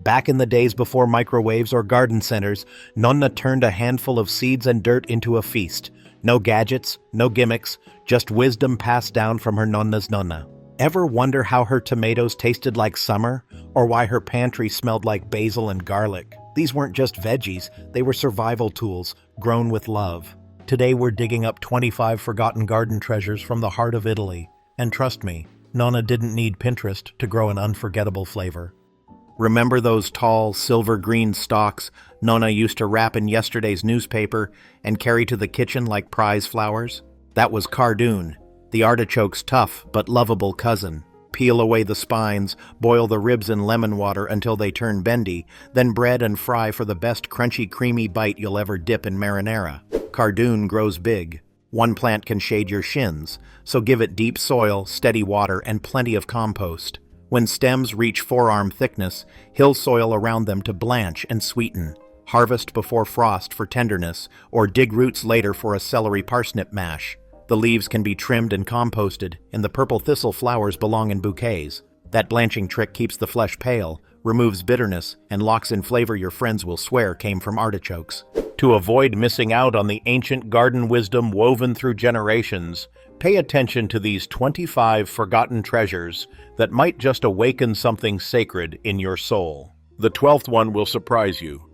Back in the days before microwaves or garden centers, Nonna turned a handful of seeds and dirt into a feast. No gadgets, no gimmicks, just wisdom passed down from her Nonna's Nonna. Ever wonder how her tomatoes tasted like summer, or why her pantry smelled like basil and garlic? These weren't just veggies, they were survival tools, grown with love. Today we're digging up 25 forgotten garden treasures from the heart of Italy. And trust me, Nonna didn't need Pinterest to grow an unforgettable flavor. Remember those tall, silver-green stalks Nonna used to wrap in yesterday's newspaper and carry to the kitchen like prize flowers? That was cardoon, the artichoke's tough but lovable cousin. Peel away the spines, boil the ribs in lemon water until they turn bendy, then bread and fry for the best crunchy, creamy bite you'll ever dip in marinara. Cardoon grows big. One plant can shade your shins, so give it deep soil, steady water, and plenty of compost. When stems reach forearm thickness, hill soil around them to blanch and sweeten. Harvest before frost for tenderness, or dig roots later for a celery parsnip mash. The leaves can be trimmed and composted, and the purple thistle flowers belong in bouquets. That blanching trick keeps the flesh pale, removes bitterness, and locks in flavor your friends will swear came from artichokes. To avoid missing out on the ancient garden wisdom woven through generations, pay attention to these 25 forgotten treasures that might just awaken something sacred in your soul. The 12th one will surprise you.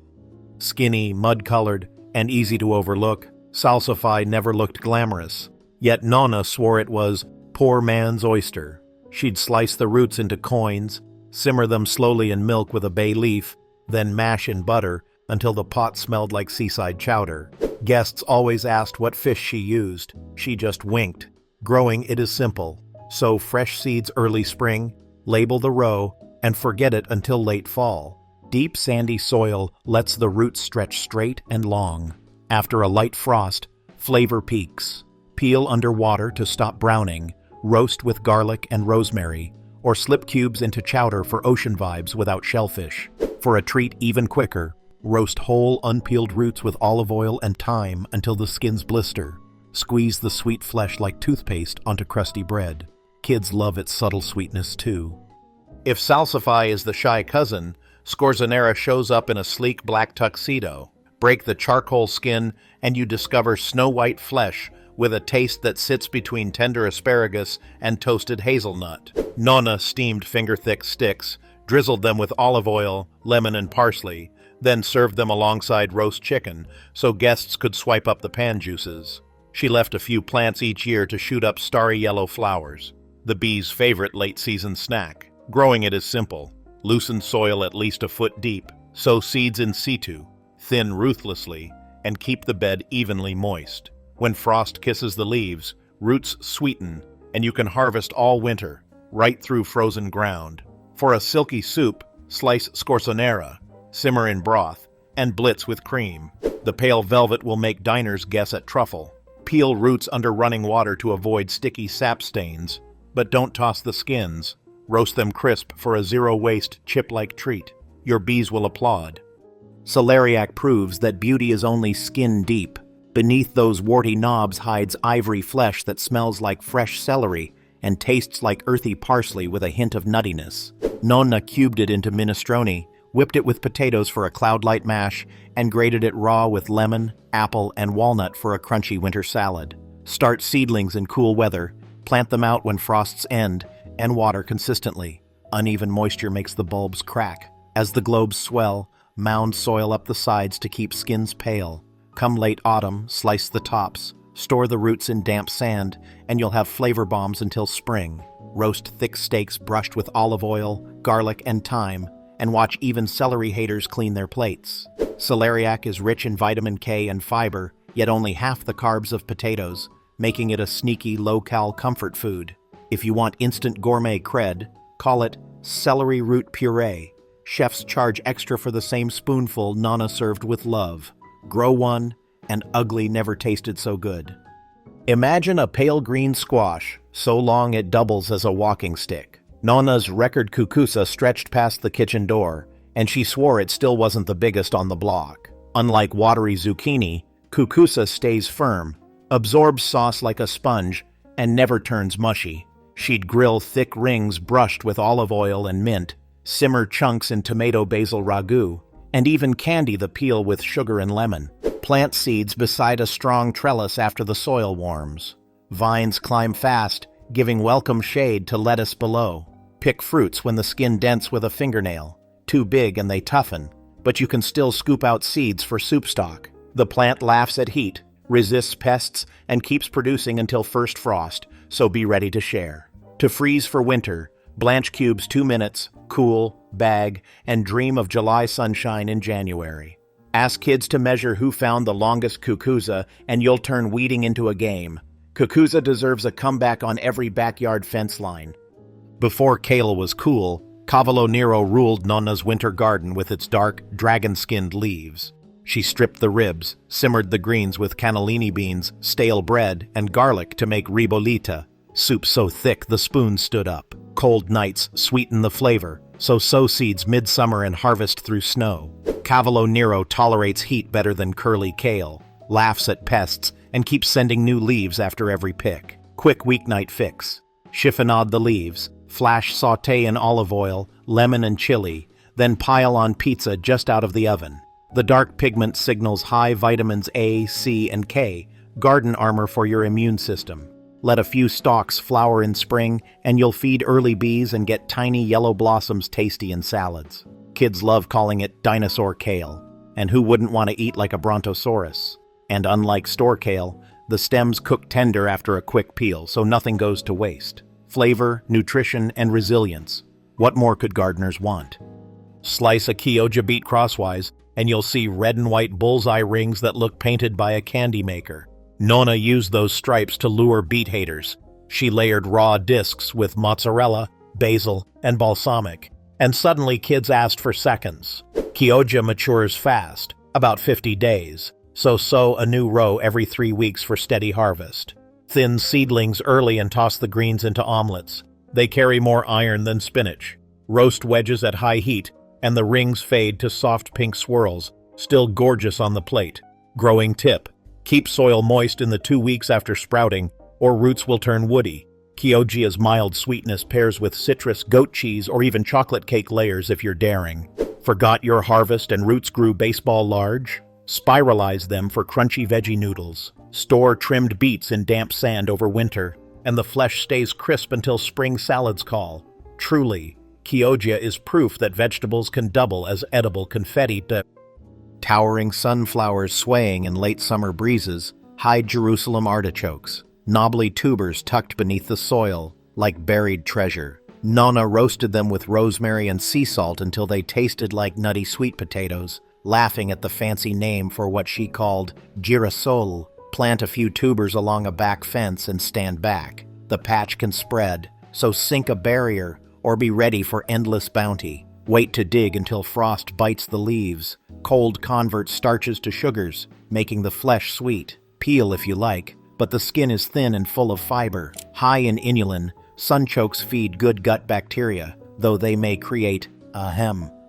Skinny, mud-colored, and easy to overlook, salsify never looked glamorous. Yet Nonna swore it was poor man's oyster. She'd slice the roots into coins, simmer them slowly in milk with a bay leaf, then mash in butter until the pot smelled like seaside chowder. Guests always asked what fish she used. She just winked. Growing it is simple. Sow fresh seeds early spring, label the row, and forget it until late fall. Deep sandy soil lets the roots stretch straight and long. After a light frost, flavor peaks. Peel under water to stop browning, roast with garlic and rosemary, or slip cubes into chowder for ocean vibes without shellfish. For a treat even quicker, roast whole unpeeled roots with olive oil and thyme until the skins blister. Squeeze the sweet flesh like toothpaste onto crusty bread. Kids love its subtle sweetness too. If salsify is the shy cousin, scorzonera shows up in a sleek black tuxedo. Break the charcoal skin and you discover snow-white flesh with a taste that sits between tender asparagus and toasted hazelnut. Nonna steamed finger-thick sticks, drizzled them with olive oil, lemon, and parsley, then served them alongside roast chicken so guests could swipe up the pan juices. She left a few plants each year to shoot up starry yellow flowers. The bees' favorite late-season snack. Growing it is simple. Loosen soil at least a foot deep, sow seeds in situ, thin ruthlessly, and keep the bed evenly moist. When frost kisses the leaves, roots sweeten, and you can harvest all winter, right through frozen ground. For a silky soup, slice scorzonera, simmer in broth, and blitz with cream. The pale velvet will make diners guess at truffle. Peel roots under running water to avoid sticky sap stains, but don't toss the skins. Roast them crisp for a zero-waste, chip-like treat. Your bees will applaud. Celeriac proves that beauty is only skin deep. Beneath those warty knobs hides ivory flesh that smells like fresh celery and tastes like earthy parsley with a hint of nuttiness. Nonna cubed it into minestrone, whipped it with potatoes for a cloud-light mash, and grated it raw with lemon, apple, and walnut for a crunchy winter salad. Start seedlings in cool weather, plant them out when frosts end, and water consistently. Uneven moisture makes the bulbs crack. As the globes swell, mound soil up the sides to keep skins pale. Come late autumn, slice the tops, store the roots in damp sand, and you'll have flavor bombs until spring. Roast thick steaks brushed with olive oil, garlic, and thyme, and watch even celery haters clean their plates. Celeriac is rich in vitamin K and fiber, yet only half the carbs of potatoes, making it a sneaky, low-cal comfort food. If you want instant gourmet cred, call it celery root puree. Chefs charge extra for the same spoonful Nonna served with love. Grow one, and ugly never tasted so good. Imagine a pale green squash, so long it doubles as a walking stick. Nonna's record cucusa stretched past the kitchen door, and she swore it still wasn't the biggest on the block. Unlike watery zucchini, cucusa stays firm, absorbs sauce like a sponge, and never turns mushy. She'd grill thick rings brushed with olive oil and mint, Simmer chunks in tomato basil ragu, and even candy the peel with sugar and lemon. Plant seeds beside a strong trellis after the soil warms. Vines climb fast, giving welcome shade to lettuce below. Pick fruits when the skin dents with a fingernail. Too big and they toughen, but you can still scoop out seeds for soup stock. The plant laughs at heat, resists pests, and keeps producing until first frost, so be ready to share. To freeze for winter, blanch cubes 2 minutes, cool, bag, and dream of July sunshine in January. Ask kids to measure who found the longest kukuza, and you'll turn weeding into a game. Kukuza deserves a comeback on every backyard fence line. Before kale was cool, Cavolo Nero ruled Nonna's winter garden with its dark, dragon-skinned leaves. She stripped the ribs, simmered the greens with cannellini beans, stale bread, and garlic to make ribollita, soup so thick the spoon stood up. Cold nights sweeten the flavor, so sow seeds midsummer and harvest through snow. Cavolo Nero tolerates heat better than curly kale, laughs at pests, and keeps sending new leaves after every pick. Quick weeknight fix. Chiffonade the leaves, flash sauté in olive oil, lemon and chili, then pile on pizza just out of the oven. The dark pigment signals high vitamins A, C, and K, garden armor for your immune system. Let a few stalks flower in spring, and you'll feed early bees and get tiny yellow blossoms tasty in salads. Kids love calling it dinosaur kale, and who wouldn't want to eat like a brontosaurus? And unlike store kale, the stems cook tender after a quick peel, so nothing goes to waste. Flavor, nutrition, and resilience. What more could gardeners want? Slice a Chioggia beet crosswise, and you'll see red and white bullseye rings that look painted by a candy maker. Nonna used those stripes to lure beet haters. She layered raw discs with mozzarella, basil, and balsamic, and suddenly kids asked for seconds. Chioggia matures fast, about 50 days, so sow a new row every 3 weeks for steady harvest. Thin seedlings early and toss the greens into omelets. They carry more iron than spinach. Roast wedges at high heat, and the rings fade to soft pink swirls, still gorgeous on the plate. Growing tip. Keep soil moist in the 2 weeks after sprouting, or roots will turn woody. Chioggia's mild sweetness pairs with citrus, goat cheese, or even chocolate cake layers if you're daring. Forgot your harvest and roots grew baseball large? Spiralize them for crunchy veggie noodles. Store trimmed beets in damp sand over winter, and the flesh stays crisp until spring salads call. Truly, Chioggia is proof that vegetables can double as edible confetti. Towering sunflowers swaying in late summer breezes hide Jerusalem artichokes, knobbly tubers tucked beneath the soil like buried treasure. Nonna roasted them with rosemary and sea salt until they tasted like nutty sweet potatoes, laughing at the fancy name for what she called girasol. Plant a few tubers along a back fence and stand back. The patch can spread, so sink a barrier or be ready for endless bounty. Wait to dig until frost bites the leaves. Cold converts starches to sugars, making the flesh sweet. Peel if you like, but the skin is thin and full of fiber. High in inulin, sunchokes feed good gut bacteria, though they may create,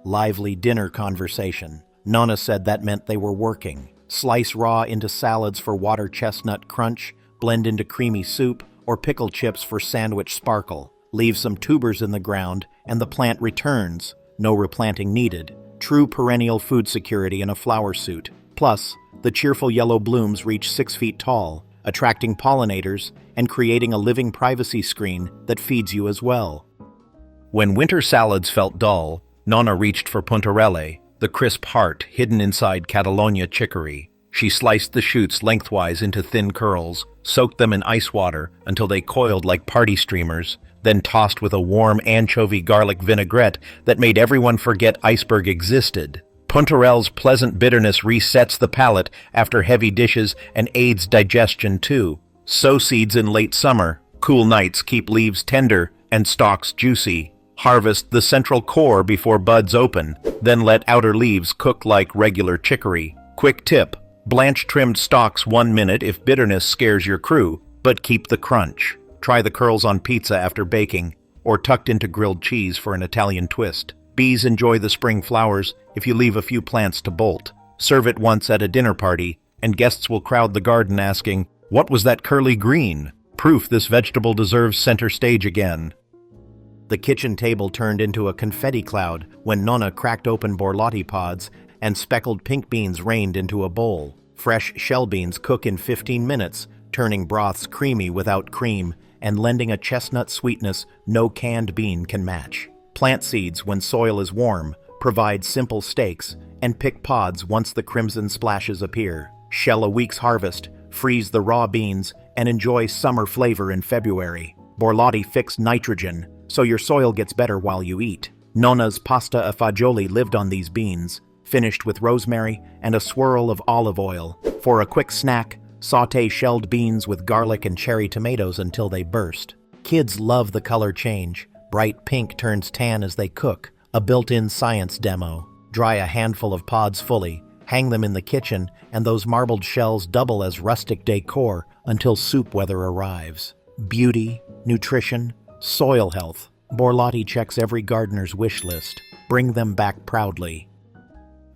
lively dinner conversation. Nonna said that meant they were working. Slice raw into salads for water chestnut crunch, blend into creamy soup, or pickle chips for sandwich sparkle. Leave some tubers in the ground, and the plant returns. No replanting needed. True perennial food security in a flower suit. Plus, the cheerful yellow blooms reach 6 feet tall, attracting pollinators and creating a living privacy screen that feeds you as well. When winter salads felt dull, Nonna reached for puntarelle, the crisp heart hidden inside Catalonia chicory. She sliced the shoots lengthwise into thin curls, soaked them in ice water until they coiled like party streamers, then tossed with a warm anchovy garlic vinaigrette that made everyone forget iceberg existed. Puntarelle's pleasant bitterness resets the palate after heavy dishes and aids digestion too. Sow seeds in late summer. Cool nights keep leaves tender and stalks juicy. Harvest the central core before buds open, then let outer leaves cook like regular chicory. Quick tip: blanch trimmed stalks 1 minute if bitterness scares your crew, but keep the crunch. Try the curls on pizza after baking, or tucked into grilled cheese for an Italian twist. Bees enjoy the spring flowers if you leave a few plants to bolt. Serve it once at a dinner party, and guests will crowd the garden asking, "What was that curly green?" Proof this vegetable deserves center stage again. The kitchen table turned into a confetti cloud when Nonna cracked open borlotti pods and speckled pink beans rained into a bowl. Fresh shell beans cook in 15 minutes, turning broths creamy without cream and lending a chestnut sweetness no canned bean can match. Plant seeds, when soil is warm, provide simple steaks, and pick pods once the crimson splashes appear. Shell a week's harvest, freeze the raw beans, and enjoy summer flavor in February. Borlotti fix nitrogen, so your soil gets better while you eat. Nonna's pasta e fagioli lived on these beans, finished with rosemary and a swirl of olive oil. For a quick snack, sauté shelled beans with garlic and cherry tomatoes until they burst. Kids love the color change. Bright pink turns tan as they cook, a built-in science demo. Dry a handful of pods fully, hang them in the kitchen, and those marbled shells double as rustic decor until soup weather arrives. Beauty, nutrition, soil health. Borlotti checks every gardener's wish list. Bring them back proudly.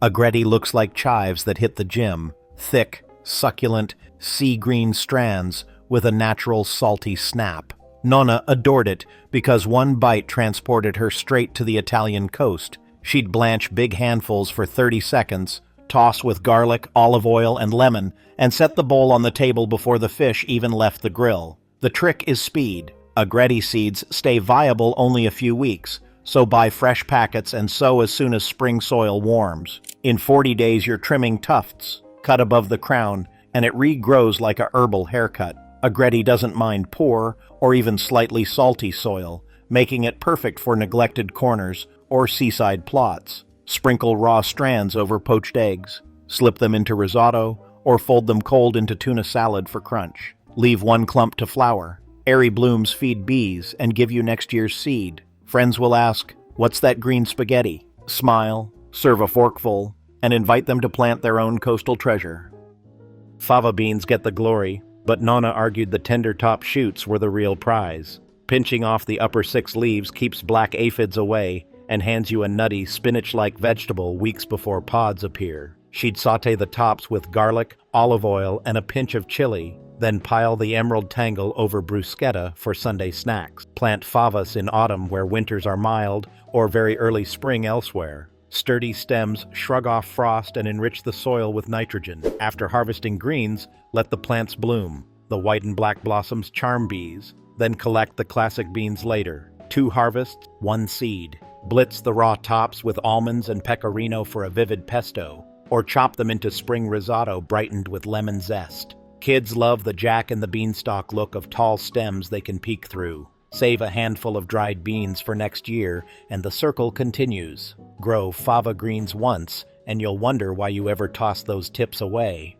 Agretti looks like chives that hit the gym. Thick, succulent, sea green strands with a natural salty snap. Nonna adored it because one bite transported her straight to the Italian coast. She'd blanch big handfuls for 30 seconds, toss with garlic, olive oil, and lemon, and set the bowl on the table before the fish even left the grill. The trick is speed. Agretti seeds stay viable only a few weeks, so buy fresh packets and sow as soon as spring soil warms. In 40 days you're trimming tufts, cut above the crown, and it regrows like a herbal haircut. Agretti doesn't mind poor or even slightly salty soil, making it perfect for neglected corners or seaside plots. Sprinkle raw strands over poached eggs, slip them into risotto, or fold them cold into tuna salad for crunch. Leave one clump to flower. Airy blooms feed bees and give you next year's seed. Friends will ask, "What's that green spaghetti?" Smile, serve a forkful, and invite them to plant their own coastal treasure. Fava beans get the glory, but Nonna argued the tender top shoots were the real prize. Pinching off the upper 6 leaves keeps black aphids away and hands you a nutty, spinach-like vegetable weeks before pods appear. She'd sauté the tops with garlic, olive oil, and a pinch of chili, then pile the emerald tangle over bruschetta for Sunday snacks. Plant favas in autumn where winters are mild, or very early spring elsewhere. Sturdy stems shrug off frost and enrich the soil with nitrogen. After harvesting greens, let the plants bloom. The white and black blossoms charm bees, then collect the classic beans later. 2 harvests, 1 seed. Blitz the raw tops with almonds and pecorino for a vivid pesto, or chop them into spring risotto brightened with lemon zest. Kids love the jack and the beanstalk look of tall stems they can peek through. Save a handful of dried beans for next year, and the circle continues. Grow fava greens once, and you'll wonder why you ever toss those tips away.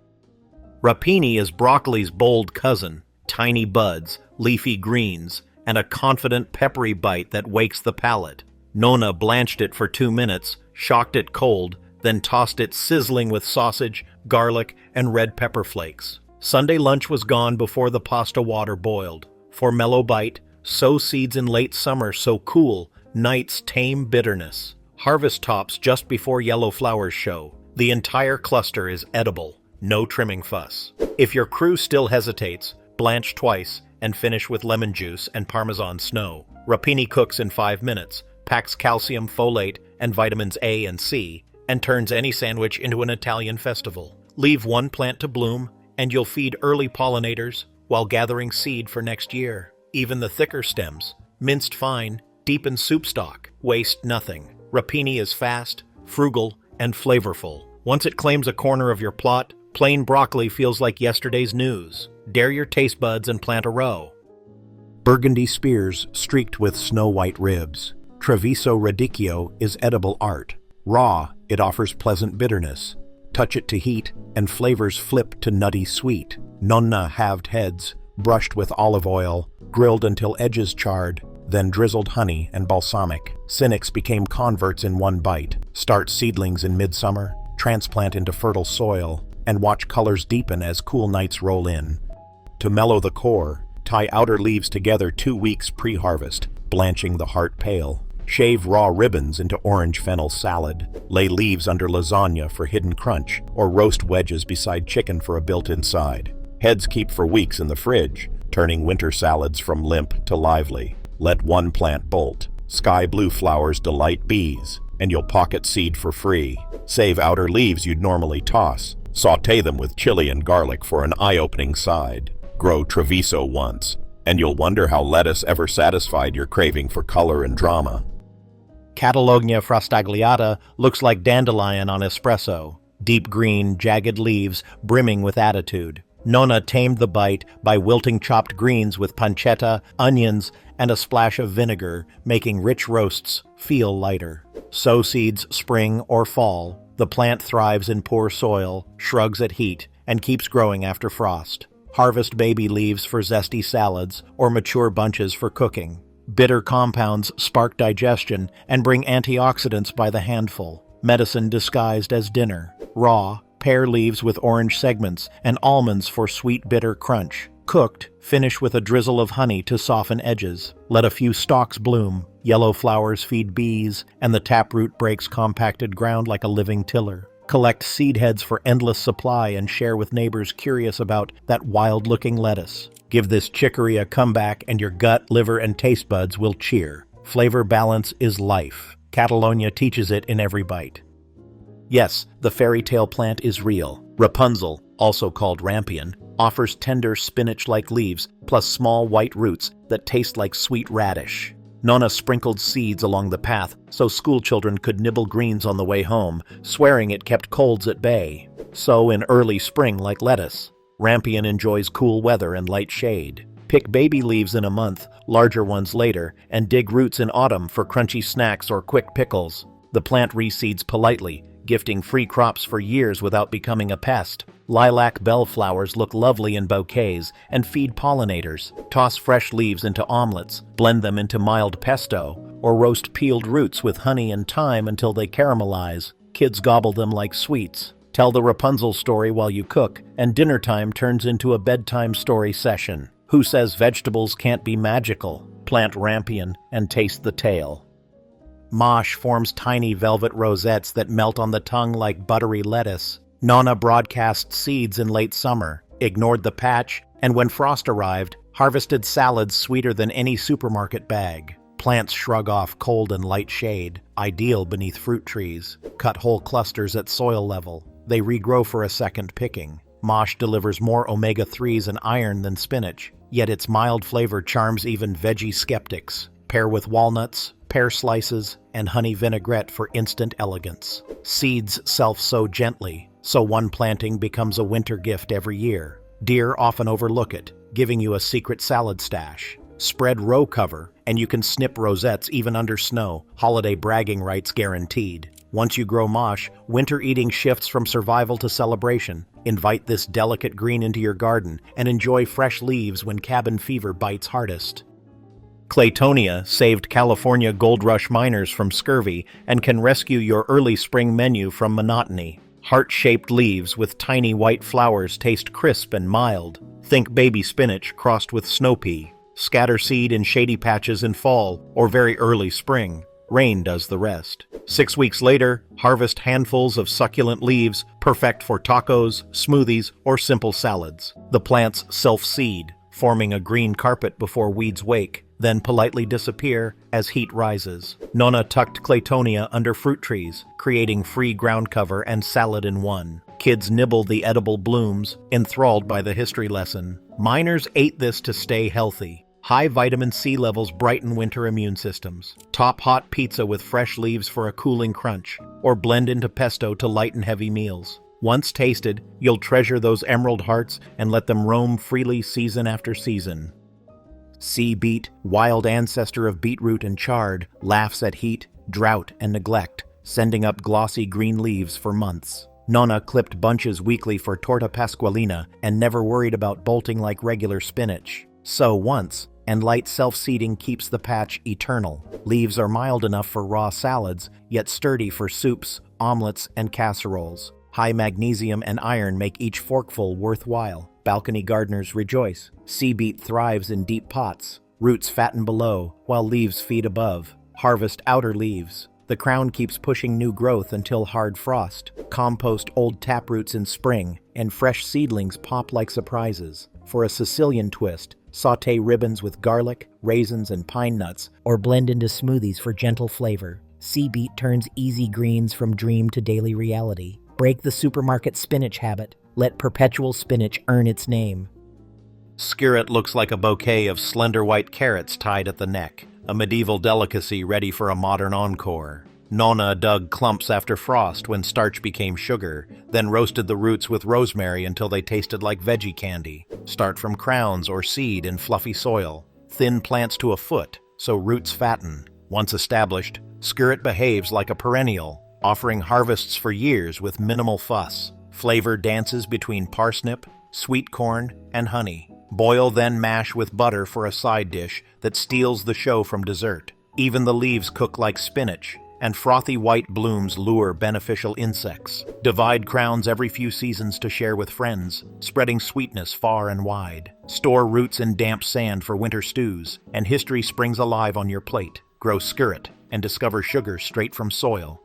Rapini is broccoli's bold cousin. Tiny buds, leafy greens, and a confident peppery bite that wakes the palate. Nonna blanched it for 2 minutes, shocked it cold, then tossed it sizzling with sausage, garlic, and red pepper flakes. Sunday lunch was gone before the pasta water boiled. For mellow bite, sow seeds in late summer so cool, nights tame bitterness. Harvest tops just before yellow flowers show. The entire cluster is edible, no trimming fuss. If your crew still hesitates, blanch twice and finish with lemon juice and Parmesan snow. Rapini cooks in 5 minutes, packs calcium, folate, and vitamins A and C, and turns any sandwich into an Italian festival. Leave 1 plant to bloom, and you'll feed early pollinators while gathering seed for next year. Even the thicker stems, minced fine, deepen soup stock, waste nothing. Rapini is fast, frugal, and flavorful. Once it claims a corner of your plot, plain broccoli feels like yesterday's news. Dare your taste buds and plant a row. Burgundy spears streaked with snow-white ribs. Treviso radicchio is edible art. Raw, it offers pleasant bitterness. Touch it to heat, and flavors flip to nutty sweet. Nonna halved heads, brushed with olive oil, grilled until edges charred, then drizzled honey and balsamic. Cynics became converts in 1 bite. Start seedlings in midsummer, transplant into fertile soil, and watch colors deepen as cool nights roll in. To mellow the core, tie outer leaves together 2 weeks pre-harvest, blanching the heart pale. Shave raw ribbons into orange fennel salad. Lay leaves under lasagna for hidden crunch, or roast wedges beside chicken for a built-in side. Heads keep for weeks in the fridge, turning winter salads from limp to lively. Let 1 plant bolt. Sky blue flowers delight bees, and you'll pocket seed for free. Save outer leaves you'd normally toss. Sauté them with chili and garlic for an eye-opening side. Grow Treviso once, and you'll wonder how lettuce ever satisfied your craving for color and drama. Catalonia frastagliata looks like dandelion on espresso. Deep green, jagged leaves brimming with attitude. Nonna tamed the bite by wilting chopped greens with pancetta, onions, and a splash of vinegar, making rich roasts feel lighter. Sow seeds spring or fall. The plant thrives in poor soil, shrugs at heat, and keeps growing after frost. Harvest baby leaves for zesty salads or mature bunches for cooking. Bitter compounds spark digestion and bring antioxidants by the handful. Medicine disguised as dinner. Raw, pear leaves with orange segments and almonds for sweet bitter crunch. Cooked, finish with a drizzle of honey to soften edges. Let a few stalks bloom. Yellow flowers feed bees, and the taproot breaks compacted ground like a living tiller. Collect seed heads for endless supply and share with neighbors curious about that wild-looking lettuce. Give this chicory a comeback and your gut, liver, and taste buds will cheer. Flavor balance is life. Catalonia teaches it in every bite. Yes, the fairy tale plant is real. Rapunzel, also called rampion, offers tender spinach-like leaves plus small white roots that taste like sweet radish. Nonna sprinkled seeds along the path so schoolchildren could nibble greens on the way home, swearing it kept colds at bay. Sow in early spring like lettuce. Rampion enjoys cool weather and light shade. Pick baby leaves in a month, larger ones later, and dig roots in autumn for crunchy snacks or quick pickles. The plant reseeds politely, gifting free crops for years without becoming a pest. Lilac bellflowers look lovely in bouquets and feed pollinators. Toss fresh leaves into omelets, blend them into mild pesto, or roast peeled roots with honey and thyme until they caramelize. Kids gobble them like sweets. Tell the Rapunzel story while you cook, and dinner time turns into a bedtime story session. Who says vegetables can't be magical? Plant rampion and taste the tale. Mosh forms tiny velvet rosettes that melt on the tongue like buttery lettuce. Nonna broadcast seeds in late summer, ignored the patch, and when frost arrived, harvested salads sweeter than any supermarket bag. Plants shrug off cold and light shade, ideal beneath fruit trees. Cut whole clusters at soil level. They regrow for a second picking. Mosh delivers more omega-3s and iron than spinach, yet its mild flavor charms even veggie skeptics. Pair with walnuts, pear slices, and honey vinaigrette for instant elegance. Seeds self-sow gently, so one planting becomes a winter gift every year. Deer often overlook it, giving you a secret salad stash. Spread row cover, and you can snip rosettes even under snow, holiday bragging rights guaranteed. Once you grow mosh, winter eating shifts from survival to celebration. Invite this delicate green into your garden and enjoy fresh leaves when cabin fever bites hardest. Claytonia saved California gold rush miners from scurvy and can rescue your early spring menu from monotony. Heart-shaped leaves with tiny white flowers taste crisp and mild. Think baby spinach crossed with snow pea. Scatter seed in shady patches in fall or very early spring. Rain does the rest. 6 weeks later, harvest handfuls of succulent leaves, perfect for tacos, smoothies, or simple salads. The plants self-seed, forming a green carpet before weeds wake, then politely disappear as heat rises. Nonna tucked Claytonia under fruit trees, creating free ground cover and salad in one. Kids nibble the edible blooms, enthralled by the history lesson. Miners ate this to stay healthy. High vitamin C levels brighten winter immune systems. Top hot pizza with fresh leaves for a cooling crunch, or blend into pesto to lighten heavy meals. Once tasted, you'll treasure those emerald hearts and let them roam freely season after season. Sea beet, wild ancestor of beetroot and chard, laughs at heat, drought, and neglect, sending up glossy green leaves for months. Nonna clipped bunches weekly for torta pasqualina and never worried about bolting like regular spinach. Sow once, and light self-seeding keeps the patch eternal. Leaves are mild enough for raw salads, yet sturdy for soups, omelets, and casseroles. High magnesium and iron make each forkful worthwhile. Balcony gardeners rejoice. Sea beet thrives in deep pots. Roots fatten below, while leaves feed above. Harvest outer leaves. The crown keeps pushing new growth until hard frost. Compost old taproots in spring, and fresh seedlings pop like surprises. For a Sicilian twist, Sauté ribbons with garlic, raisins, and pine nuts, or blend into smoothies for gentle flavor. Sea beet turns easy greens from dream to daily reality. Break the supermarket spinach habit. Let perpetual spinach earn its name. Skirret looks like a bouquet of slender white carrots tied at the neck, a medieval delicacy ready for a modern encore. Nonna dug clumps after frost when starch became sugar, then roasted the roots with rosemary until they tasted like veggie candy. Start from crowns or seed in fluffy soil. Thin plants to a foot, so roots fatten. Once established, skirret behaves like a perennial, offering harvests for years with minimal fuss. Flavor dances between parsnip, sweet corn, and honey. Boil, then mash with butter for a side dish that steals the show from dessert. Even the leaves cook like spinach, and frothy white blooms lure beneficial insects. Divide crowns every few seasons to share with friends, spreading sweetness far and wide. Store roots in damp sand for winter stews, and history springs alive on your plate. Grow skirret and discover sugar straight from soil.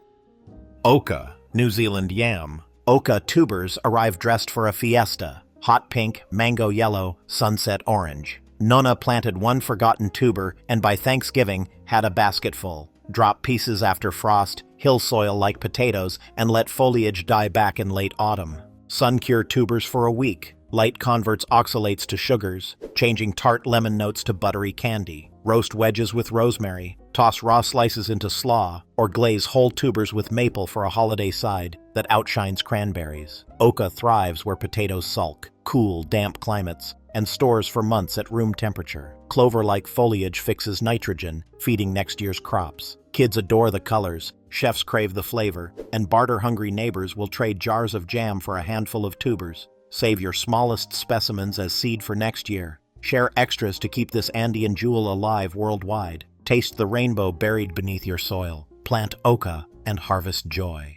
Oca, New Zealand yam. Oca tubers arrive dressed for a fiesta. Hot pink, mango yellow, sunset orange. Nonna planted one forgotten tuber and by Thanksgiving had a basket full. Drop pieces after frost, hill soil like potatoes, and let foliage die back in late autumn. Sun-cure tubers for a week. Light converts oxalates to sugars, changing tart lemon notes to buttery candy. Roast wedges with rosemary. Toss raw slices into slaw, or glaze whole tubers with maple for a holiday side that outshines cranberries. Oca thrives where potatoes sulk, cool, damp climates, and stores for months at room temperature. Clover-like foliage fixes nitrogen, feeding next year's crops. Kids adore the colors, chefs crave the flavor, and barter-hungry neighbors will trade jars of jam for a handful of tubers. Save your smallest specimens as seed for next year. Share extras to keep this Andean jewel alive worldwide. Taste the rainbow buried beneath your soil. Plant oca and harvest joy.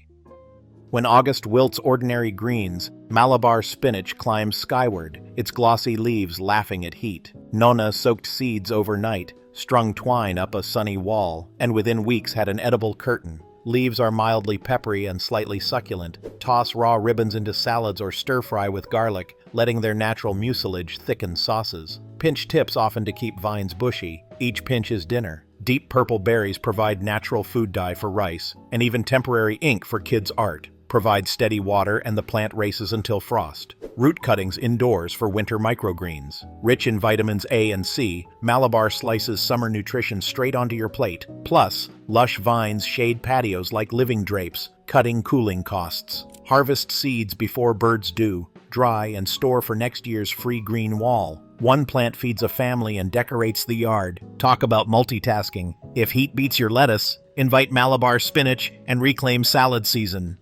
When August wilts ordinary greens, Malabar spinach climbs skyward, its glossy leaves laughing at heat. Nonna soaked seeds overnight, strung twine up a sunny wall, and within weeks had an edible curtain. Leaves are mildly peppery and slightly succulent. Toss raw ribbons into salads or stir-fry with garlic, letting their natural mucilage thicken sauces. Pinch tips often to keep vines bushy. Each pinch is dinner. Deep purple berries provide natural food dye for rice, and even temporary ink for kids' art. Provide steady water and the plant races until frost. Root cuttings indoors for winter microgreens. Rich in vitamins A and C, Malabar slices summer nutrition straight onto your plate. Plus, lush vines shade patios like living drapes, cutting cooling costs. Harvest seeds before birds do. Dry and store for next year's free green wall. One plant feeds a family and decorates the yard. Talk about multitasking. If heat beats your lettuce, invite Malabar spinach and reclaim salad season.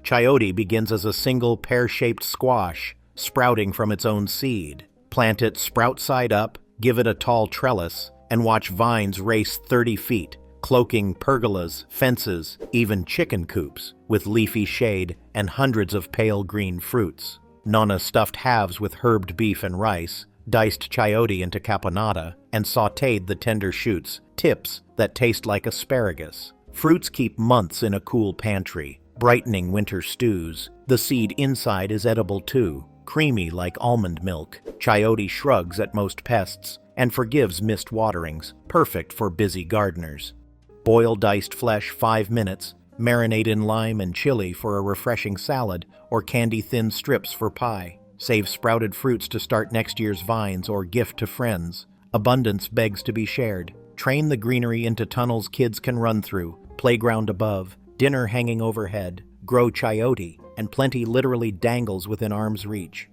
Chayote begins as a single pear-shaped squash, sprouting from its own seed. Plant it sprout side up, give it a tall trellis, and watch vines race 30 feet, cloaking pergolas, fences, even chicken coops, with leafy shade and hundreds of pale green fruits. Nonna stuffed halves with herbed beef and rice, diced chayote into caponata, and sautéed the tender shoots, tips that taste like asparagus. Fruits keep months in a cool pantry, brightening winter stews. The seed inside is edible too, creamy like almond milk. Chayote shrugs at most pests and forgives missed waterings, perfect for busy gardeners. Boil diced flesh 5 minutes, marinate in lime and chili for a refreshing salad, or candy thin strips for pie. Save sprouted fruits to start next year's vines or gift to friends. Abundance begs to be shared. Train the greenery into tunnels kids can run through, playground above, dinner hanging overhead. Grow chayote, and plenty literally dangles within arm's reach.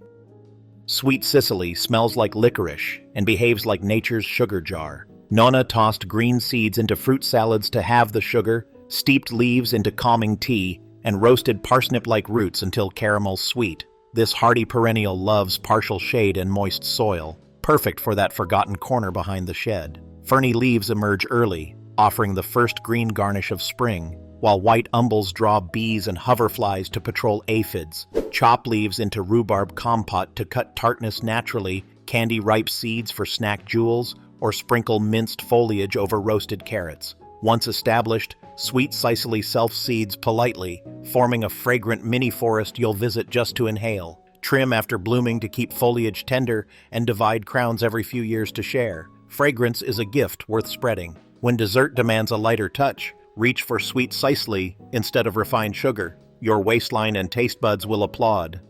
Sweet Sicily smells like licorice and behaves like nature's sugar jar. Nonna tossed green seeds into fruit salads to halve the sugar, steeped leaves into calming tea, and roasted parsnip-like roots until caramel sweet. This hardy perennial loves partial shade and moist soil, perfect for that forgotten corner behind the shed. Ferny leaves emerge early, offering the first green garnish of spring, while white umbels draw bees and hoverflies to patrol aphids. Chop leaves into rhubarb compote to cut tartness naturally, candy ripe seeds for snack jewels, or sprinkle minced foliage over roasted carrots. Once established, Sweet Sicily self-seeds politely, forming a fragrant mini-forest you'll visit just to inhale. Trim after blooming to keep foliage tender, and divide crowns every few years to share. Fragrance is a gift worth spreading. When dessert demands a lighter touch, reach for sweet sicily instead of refined sugar. Your waistline and taste buds will applaud.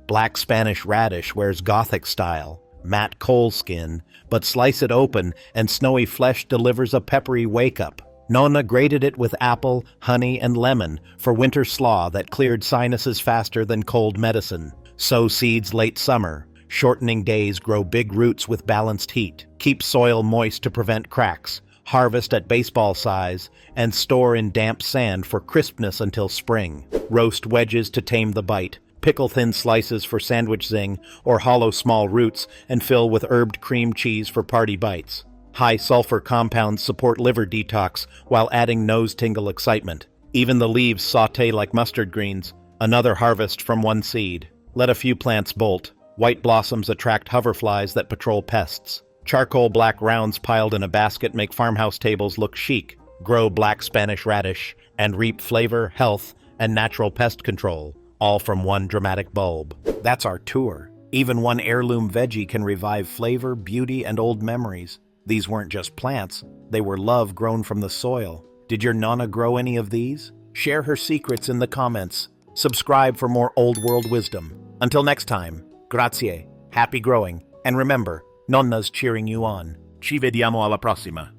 Black Spanish radish wears Gothic style, matte coal skin, but slice it open and snowy flesh delivers a peppery wake-up. Nonna grated it with apple, honey, and lemon for winter slaw that cleared sinuses faster than cold medicine. Sow seeds late summer. Shortening days grow big roots with balanced heat. Keep soil moist to prevent cracks. Harvest at baseball size and store in damp sand for crispness until spring. Roast wedges to tame the bite. Pickle thin slices for sandwich zing, or hollow small roots and fill with herbed cream cheese for party bites. High sulfur compounds support liver detox while adding nose tingle excitement. Even the leaves sauté like mustard greens, another harvest from one seed. Let a few plants bolt. White blossoms attract hoverflies that patrol pests. Charcoal black rounds piled in a basket make farmhouse tables look chic. Grow black Spanish radish and reap flavor, health, and natural pest control, all from one dramatic bulb. That's our tour. Even one heirloom veggie can revive flavor, beauty, and old memories. These weren't just plants, they were love grown from the soil. Did your Nonna grow any of these? Share her secrets in the comments. Subscribe for more old world wisdom. Until next time, grazie, happy growing, and remember, Nonna's cheering you on. Ci vediamo alla prossima.